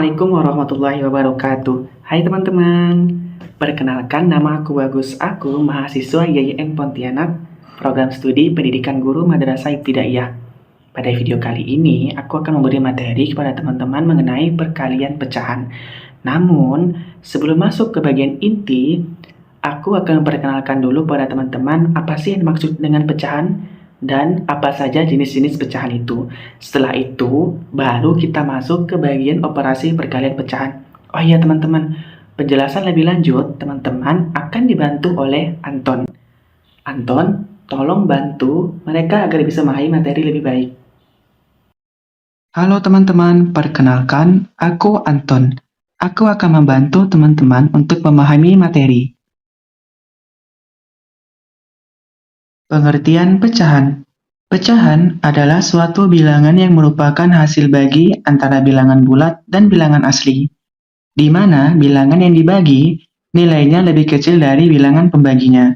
Assalamualaikum warahmatullahi wabarakatuh. Hai teman-teman, perkenalkan nama aku Bagus. Aku mahasiswa YIM Pontianak, program studi pendidikan guru Madrasah Ibtidaiyah. Pada video kali ini, aku akan memberi materi kepada teman-teman mengenai perkalian pecahan. Namun, sebelum masuk ke bagian inti, aku akan memperkenalkan dulu pada teman-teman apa sih yang dimaksud dengan pecahan dan apa saja jenis-jenis pecahan itu. Setelah itu, baru kita masuk ke bagian operasi perkalian pecahan. Oh iya teman-teman, penjelasan lebih lanjut teman-teman akan dibantu oleh Anton. Anton, tolong bantu mereka agar bisa memahami materi lebih baik. Halo teman-teman, perkenalkan aku Anton. Aku akan membantu teman-teman untuk memahami materi. Pengertian pecahan. Pecahan adalah suatu bilangan yang merupakan hasil bagi antara bilangan bulat dan bilangan asli, di mana bilangan yang dibagi nilainya lebih kecil dari bilangan pembaginya.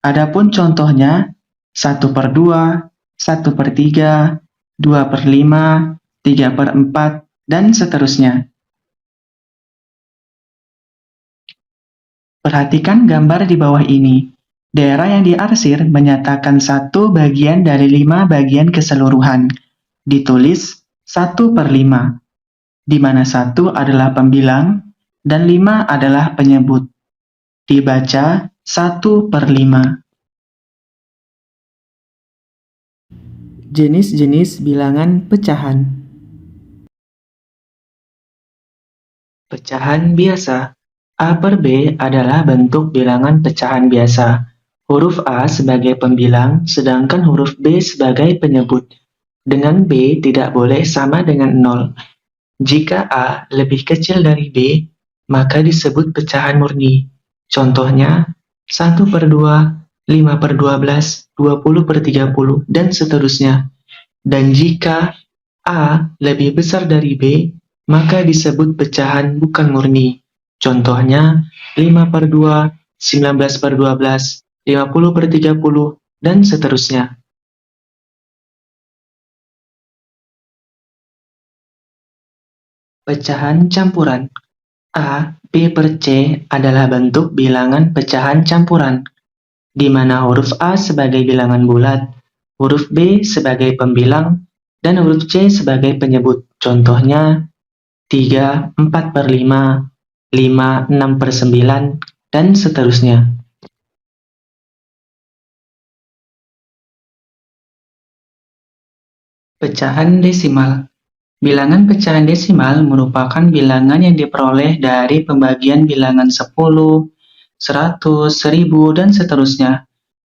Adapun contohnya, 1/2, 1/3, 2/5, 3/4, dan seterusnya. Perhatikan gambar di bawah ini. Daerah yang diarsir menyatakan 1 bagian dari 5 bagian keseluruhan. Ditulis 1/5, di mana 1 adalah pembilang dan 5 adalah penyebut. Dibaca 1/5. Jenis-jenis bilangan pecahan. Pecahan biasa. A per B adalah bentuk bilangan pecahan biasa. Huruf A sebagai pembilang, sedangkan huruf B sebagai penyebut. Dengan B tidak boleh sama dengan 0. Jika A lebih kecil dari B, maka disebut pecahan murni. Contohnya, 1/2, 5/12, 20/30, dan seterusnya. Dan jika A lebih besar dari B, maka disebut pecahan bukan murni. Contohnya, 5/2, 19/12, 50/30, dan seterusnya. Pecahan campuran. A, B per C adalah bentuk bilangan pecahan campuran, di mana huruf A sebagai bilangan bulat, huruf B sebagai pembilang, dan huruf C sebagai penyebut. Contohnya, 3, 4/5, 5, 6/9, dan seterusnya. Pecahan desimal. Bilangan pecahan desimal merupakan bilangan yang diperoleh dari pembagian bilangan 10, 100, 1000, dan seterusnya.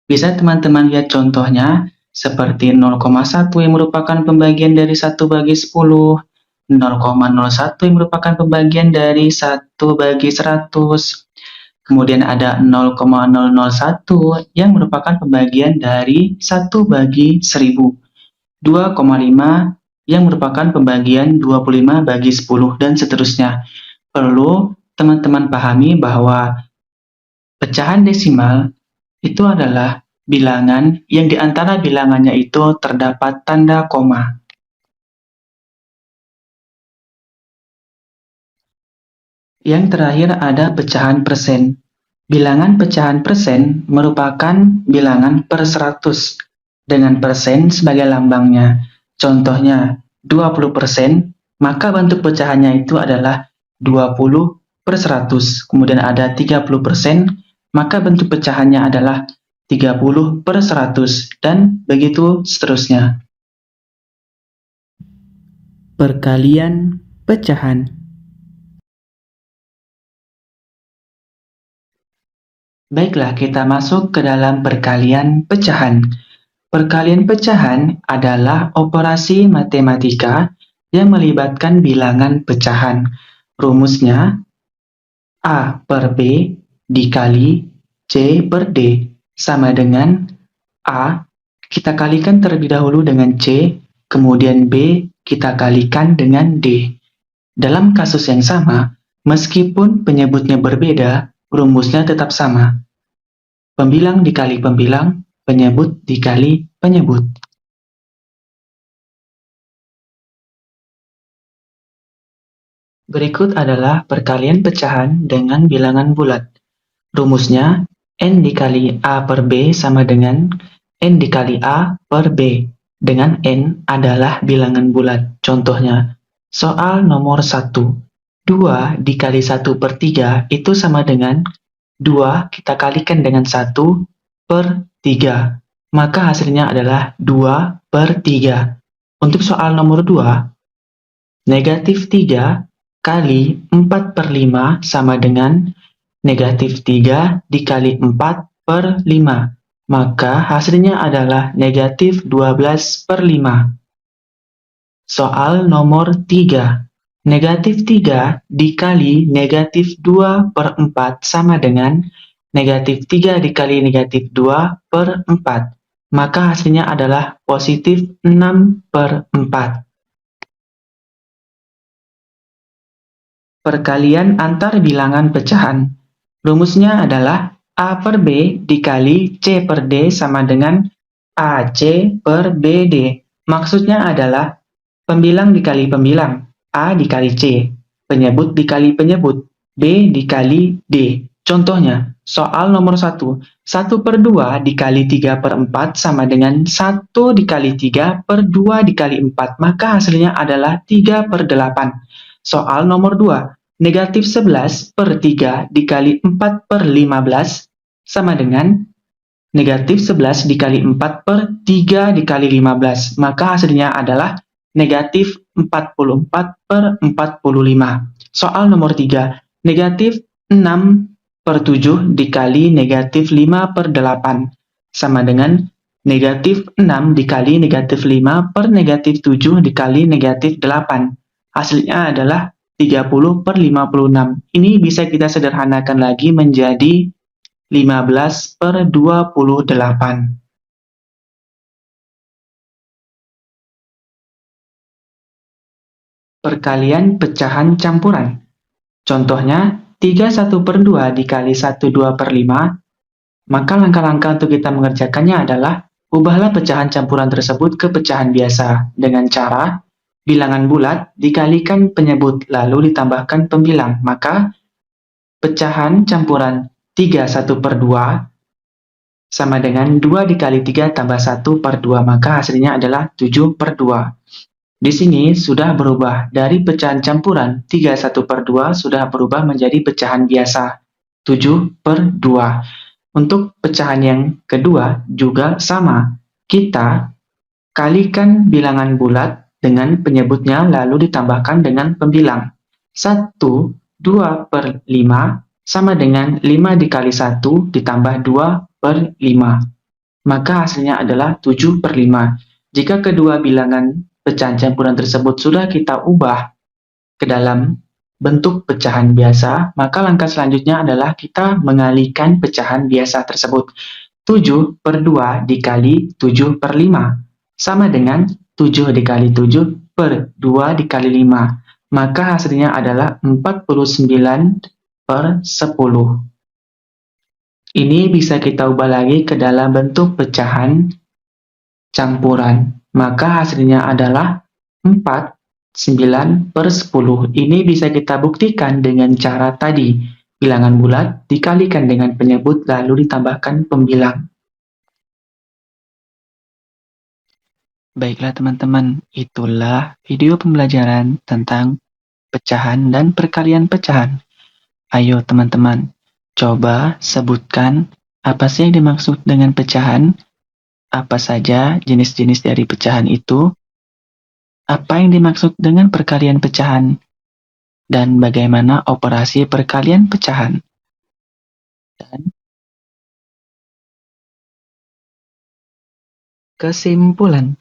Bisa teman-teman lihat contohnya, seperti 0,1 yang merupakan pembagian dari 1/10, 0,01 yang merupakan pembagian dari 1/100, kemudian ada 0,001 yang merupakan pembagian dari 1/1000, 2,5 yang merupakan pembagian 25/10, dan seterusnya. Perlu teman-teman pahami bahwa pecahan desimal itu adalah bilangan yang di antara bilangannya itu terdapat tanda koma. Yang terakhir ada pecahan persen. Bilangan pecahan persen merupakan bilangan per 100 dengan persen sebagai lambangnya. Contohnya 20%, maka bentuk pecahannya itu adalah 20/100. Kemudian ada 30%, maka bentuk pecahannya adalah 30/100, dan begitu seterusnya. Perkalian pecahan. Baiklah, kita masuk ke dalam perkalian pecahan. Perkalian pecahan adalah operasi matematika yang melibatkan bilangan pecahan. Rumusnya, A per B dikali C per D sama dengan A kita kalikan terlebih dahulu dengan C, kemudian B kita kalikan dengan D. Dalam kasus yang sama, meskipun penyebutnya berbeda, rumusnya tetap sama. Pembilang dikali pembilang, penyebut dikali penyebut. Berikut adalah perkalian pecahan dengan bilangan bulat. Rumusnya, N dikali A per B sama dengan N dikali A per B, dengan N adalah bilangan bulat. Contohnya, soal nomor 1, 2 dikali 1 per 3 itu sama dengan 2 kita kalikan dengan 1 per 3. Maka hasilnya adalah 2 per 3. Untuk soal nomor 2, negatif 3 kali 4 per 5 sama dengan negatif 3 dikali 4 per 5. Maka hasilnya adalah negatif 12 per 5. Soal nomor 3. Negatif 3 dikali negatif 2 per 4 sama dengan negatif 3 dikali negatif 2 per 4. Maka hasilnya adalah positif 6 per 4. Perkalian antar bilangan pecahan. Rumusnya adalah A per B dikali C per D sama dengan AC per BD. Maksudnya adalah pembilang dikali pembilang, A dikali C, penyebut dikali penyebut, B dikali D. Contohnya, soal nomor 1, 1 per 2 dikali 3 per 4 sama dengan 1 dikali 3 per 2 dikali 4, maka hasilnya adalah 3 per 8. Soal nomor 2, negatif 11 per 3 dikali 4 per 15 sama dengan negatif 11 dikali 4 per 3 dikali 15. Maka hasilnya adalah negatif 44 per 45. Soal nomor 3, negatif 6 per 7 dikali negatif 5 per 8 sama dengan negatif 6 dikali negatif 5 per negatif 7 dikali negatif 8. Hasilnya adalah 30 per 56. Ini bisa kita sederhanakan lagi menjadi 15 per 28. Perkalian pecahan campuran. Contohnya, 31 per 2 dikali 12 per 5. Maka langkah-langkah untuk kita mengerjakannya adalah ubahlah pecahan campuran tersebut ke pecahan biasa dengan cara bilangan bulat dikalikan penyebut lalu ditambahkan pembilang. Maka pecahan campuran 31 per 2 sama dengan 2 dikali 3 tambah 1 per 2. Maka hasilnya adalah 7 per 2. Di sini sudah berubah dari pecahan campuran 31 per 2 sudah berubah menjadi pecahan biasa 7 per 2. Untuk pecahan yang kedua juga sama. Kita kalikan bilangan bulat dengan penyebutnya lalu ditambahkan dengan pembilang. 1, 2 per 5 sama dengan 5 dikali 1 ditambah 2 per 5. Maka hasilnya adalah 7 per 5. Jika kedua bilangan pecahan campuran tersebut sudah kita ubah ke dalam bentuk pecahan biasa, maka langkah selanjutnya adalah kita mengalihkan pecahan biasa tersebut. 7 per 2 dikali 7 per 5 sama dengan 7 dikali 7 per 2 dikali 5. Maka hasilnya adalah 49 per 10. Ini bisa kita ubah lagi ke dalam bentuk pecahan campuran. Maka hasilnya adalah 9 per 10. Ini bisa kita buktikan dengan cara tadi. Bilangan bulat dikalikan dengan penyebut lalu ditambahkan pembilang. Baiklah teman-teman, itulah video pembelajaran tentang pecahan dan perkalian pecahan. Ayo teman-teman, coba sebutkan apa sih yang dimaksud dengan pecahan, apa saja jenis-jenis dari pecahan itu, apa yang dimaksud dengan perkalian pecahan, dan bagaimana operasi perkalian pecahan. Dan kesimpulan,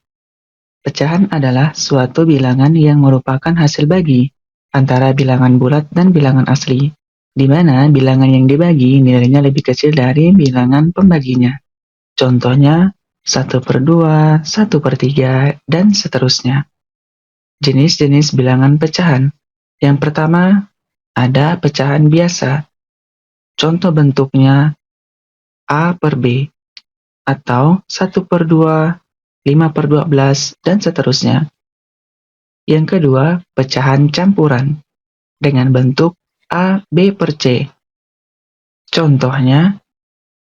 pecahan adalah suatu bilangan yang merupakan hasil bagi antara bilangan bulat dan bilangan asli, di mana bilangan yang dibagi nilainya lebih kecil dari bilangan pembaginya. Contohnya 1 per 2, 1 per 3, dan seterusnya. Jenis-jenis bilangan pecahan. Yang pertama, ada pecahan biasa. Contoh bentuknya A per B, atau 1 per 2, 5 per 12, dan seterusnya. Yang kedua, pecahan campuran. dengan bentuk A, B per C. Contohnya,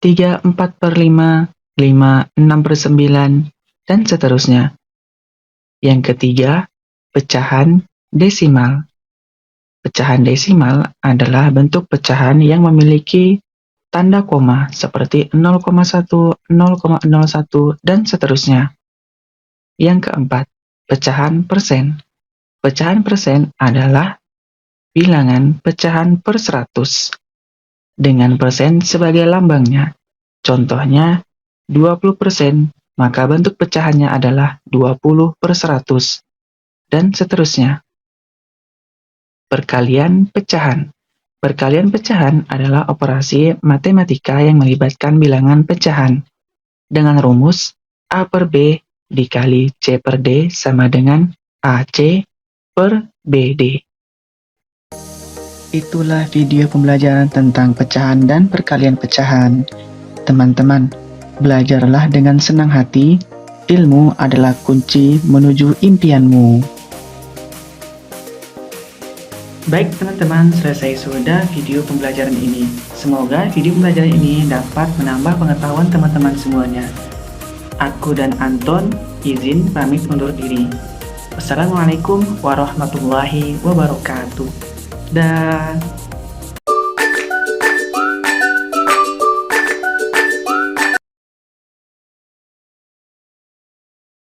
3/4/5, 5/6/9, dan seterusnya. Yang ketiga, pecahan desimal. Pecahan desimal adalah bentuk pecahan yang memiliki tanda koma seperti 0,1, 0,01, dan seterusnya. Yang keempat, pecahan persen. Pecahan persen adalah bilangan pecahan per 100 dengan persen sebagai lambangnya. Contohnya, 20%, maka bentuk pecahannya adalah 20/100, dan seterusnya. Perkalian pecahan. Perkalian pecahan adalah operasi matematika yang melibatkan bilangan pecahan. Dengan rumus A per B dikali C per D sama dengan AC per BD. Itulah video pembelajaran tentang pecahan dan perkalian pecahan. Teman-teman, belajarlah dengan senang hati. Ilmu adalah kunci menuju impianmu. Baik teman-teman, selesai sudah video pembelajaran ini. Semoga video pembelajaran ini dapat menambah pengetahuan teman-teman semuanya. Aku dan Anton izin pamit undur diri. Wassalamualaikum warahmatullahi wabarakatuh. Dah.